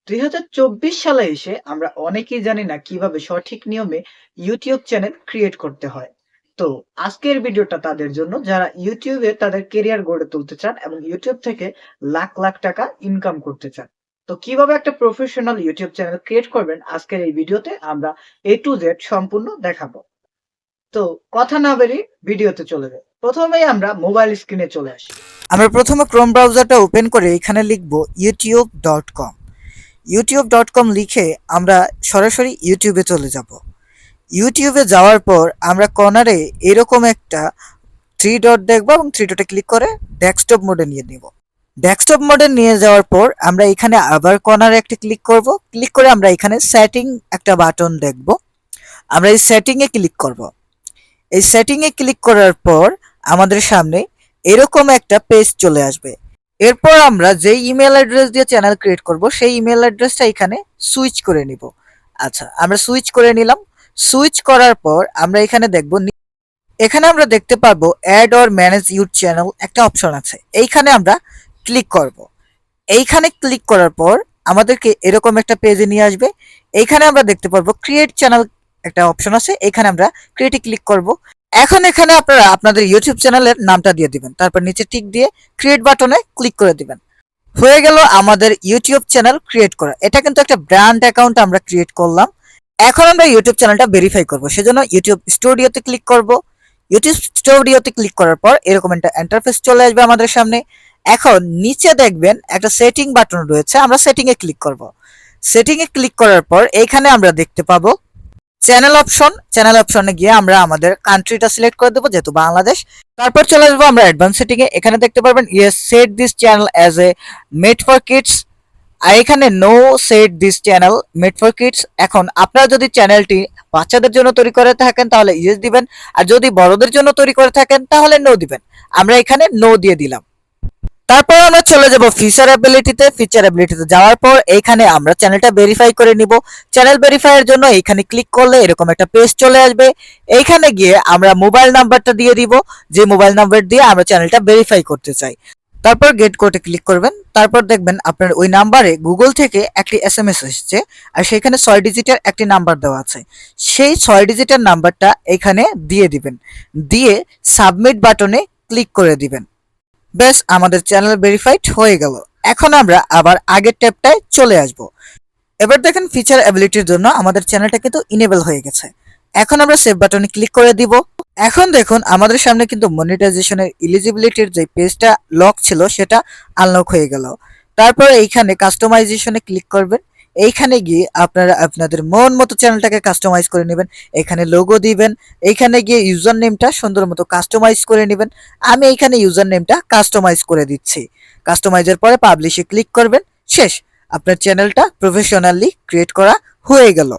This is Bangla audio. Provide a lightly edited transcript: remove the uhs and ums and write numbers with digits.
2024 সালে এসে আমরা অনেকেই জানি না কিভাবে সঠিক নিয়মে ইউটিউব চ্যানেল ক্রিয়েট করতে হয়। তো আজকের ভিডিওটা তাদের জন্য যারা ইউটিউবে তাদের কেরিয়ার গড়ে তুলতে চান এবং ইউটিউব থেকে লাখ লাখ টাকা ইনকাম করতে চান। তো কিভাবে একটা প্রফেশনাল ইউটিউব চ্যানেল ক্রিয়েট করবেন আজকের এই ভিডিওতে আমরা A to Z সম্পূর্ণ দেখাবো। তো কথা না বেরিয়ে ভিডিওতে চলে যাই। প্রথমেই আমরা মোবাইল স্ক্রিনে চলে আসি। আমরা প্রথমে ক্রোম ব্রাউজারটা ওপেন করে এখানে লিখব youtube.com। youtube.com লিখে আমরা সরাসরি ইউটিউবে চলে যাব। ইউটিউবে যাওয়ার পর আমরা কর্নারে এরকম একটা থ্রি ডট দেখব এবং থ্রি ডটে ক্লিক করে ডেস্কটপ মোডে নিয়ে নিব। ডেস্কটপ মোডে নিয়ে যাওয়ার পর আমরা এখানে আবার কর্নারে একটা ক্লিক করব। ক্লিক করে আমরা এখানে সেটিং একটা বাটন দেখব। আমরা এই সেটিংয়ে ক্লিক করব। এই সেটিংয়ে ক্লিক করার পর আমাদের সামনে এরকম একটা পেজ চলে আসবে। এরপর আমরা যেই ইমেল অ্যাড্রেস দিয়ে চ্যানেল ক্রিয়েট করব সেই ইমেল অ্যাড্রেসটা এখানে সুইচ করে নিব। আচ্ছা, আমরা সুইচ করে নিলাম। সুইচ করার পর আমরা এখানে দেখব, এখানে আমরা দেখতে পারবো add or manage your channel একটা অপশন আছে, এইখানে আমরা ক্লিক করব। এইখানে ক্লিক করার পর আমাদেরকে এরকম একটা পেজে নিয়ে আসবে। এইখানে আমরা দেখতে পারবো ক্রিয়েট চ্যানেল একটা অপশন আছে, এখানে আমরা ক্রিয়েটে ক্লিক করব। এখন এখানে আপনারা আপনাদের ইউটিউব চ্যানেলের নামটা দিয়ে দিবেন, তারপর নিচে টিক দিয়ে ক্রিয়েট বাটনে ক্লিক করে দিবেন। হয়ে গেল আমাদের ইউটিউব চ্যানেল ক্রিয়েট করা। এটা কিন্তু একটা ব্র্যান্ড অ্যাকাউন্ট আমরা ক্রিয়েট করলাম। এখন আমরা ইউটিউব চ্যানেলটা ভেরিফাই করব, সেজন্য ইউটিউব স্টুডিওতে ক্লিক করব। ইউটিউব স্টুডিওতে ক্লিক করার পর এরকম একটা ইন্টারফেস চলে আসবে আমাদের সামনে। এখন নিচে দেখবেন একটা সেটিং বাটন রয়েছে, আমরা সেটিং এ ক্লিক করব। সেটিং এ ক্লিক করার পর এখানে আমরা দেখতে পাবো চ্যানেল অপশন। চ্যানেল অপশনে গিয়ে আমরা আমাদের কান্ট্রিটা সিলেক্ট করে দেবো, যেহেতু বাংলাদেশ। তারপর চলে আসবো আমরা অ্যাডভান্স সেটিং এ। এখানে দেখতে পারবেন yes set this channel as a made for kids, আর এখানে no set this channel made for kids. এখন আপনারা যদি চ্যানেলটি বাচ্চাদের জন্য তৈরি করে থাকেন তাহলে ইয়েস দিবেন, আর যদি বড়দের জন্য তৈরি করে থাকেন তাহলে নো দিবেন। আমরা এখানে নো দিয়ে দিলাম। তারপর আমরা চলে যাব ফিচার অ্যাবিলিটিতে। ফিচার অ্যাবিলিটিতে যাওয়ার পর এইখানে আমরা চ্যানেলটা ভেরিফাই করে নিব। চ্যানেল ভেরিফাইয়ের জন্য এইখানে ক্লিক করলে এরকম একটা পেজ চলে আসবে। এইখানে গিয়ে আমরা মোবাইল নাম্বারটা দিয়ে দিব, যে মোবাইল নাম্বার দিয়ে আমরা চ্যানেলটা ভেরিফাই করতে চাই। তারপর গেট কোডে ক্লিক করবেন। তারপর দেখবেন আপনার ওই নাম্বারে গুগল থেকে একটি এসএমএস এসেছে, আর সেখানে 6 ডিজিটের একটি নাম্বার দেওয়া আছে। সেই 6 ডিজিটের নাম্বারটা এখানে দিয়ে দিবেন, দিয়ে সাবমিট বাটনে ক্লিক করে দিবেন। ব্যাস, আমাদের চ্যানেল ভেরিফাইড হয়ে গেল। এখন আমরা আবার আগের ট্যাবটায় চলে আসব। এবার দেখেন ফিচার অ্যাবিলিটির জন্য আমাদের চ্যানেলটা কিন্তু ইনেবল হয়ে গেছে। এখন আমরা সেভ বাটনে ক্লিক করে দিব। এখন দেখুন আমাদের সামনে কিন্তু মনিটাইজেশনের এলিজিবিলিটির যে পেজটা লক ছিল সেটা আনলক হয়ে গেল। তারপর এইখানে কাস্টমাইজেশনে ক্লিক করবেন। এইখানে গিয়ে আপনারা আপনাদের মন মতো চ্যানেলটাকে কাস্টমাইজ করে নেবেন। এখানে লোগো দিবেন। এইখানে গিয়ে ইউজার নেমটা সুন্দর মতো কাস্টমাইজ করে নেবেন। আমি এইখানে ইউজার নেমটা কাস্টমাইজ করে দিচ্ছি। কাস্টমাইজের পরে পাবলিশে ক্লিক করবেন। শেষ, আপনার চ্যানেলটা প্রফেশনালি ক্রিয়েট করা হয়ে গেল।